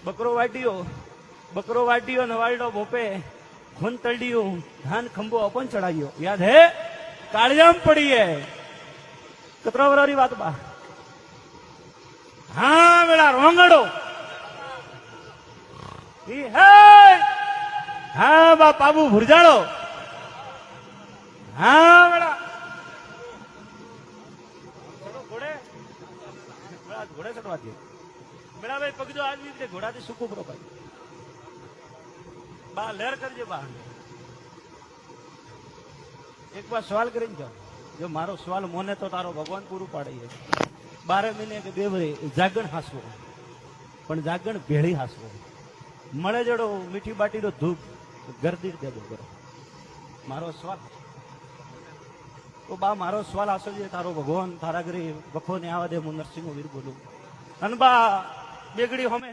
બકરો વાટ્યો નવાડો બોપે ખૂન તળ્યું ધાન ખંભો અપન ચડાવ્યો યાદ હે કાળિયામ પડીએ કતરા વરારી વાત બા હા વેળા રોંગડો હા બા પાબુ ભુરજાળો હા વેળા ઘોડે ચડવા દે મેળા ભાઈ પગજો આવી રીતે ઘોડાથી સુકું કરો ભાઈ બા લહેર કરજે બા એક વાર સવાલ કરીને જાઓ જો મારો સવાલ મોને તો તારો ભગવાન પૂરું પાડે 12 મહિને કે 2 વરે જાગણ હાસવો પણ જાગણ ભેળી હાસવો મળે જડો મીઠી બાટીનો ધૂપ ગરદી દેવો કરો મારો સવાલ તો બા મારો સવાલ આસોજે તારો ભગવાન તારા ઘરે વખો ને આવા દે હું નરસિંહ વીર બોલું અને બા બેગડી હોમે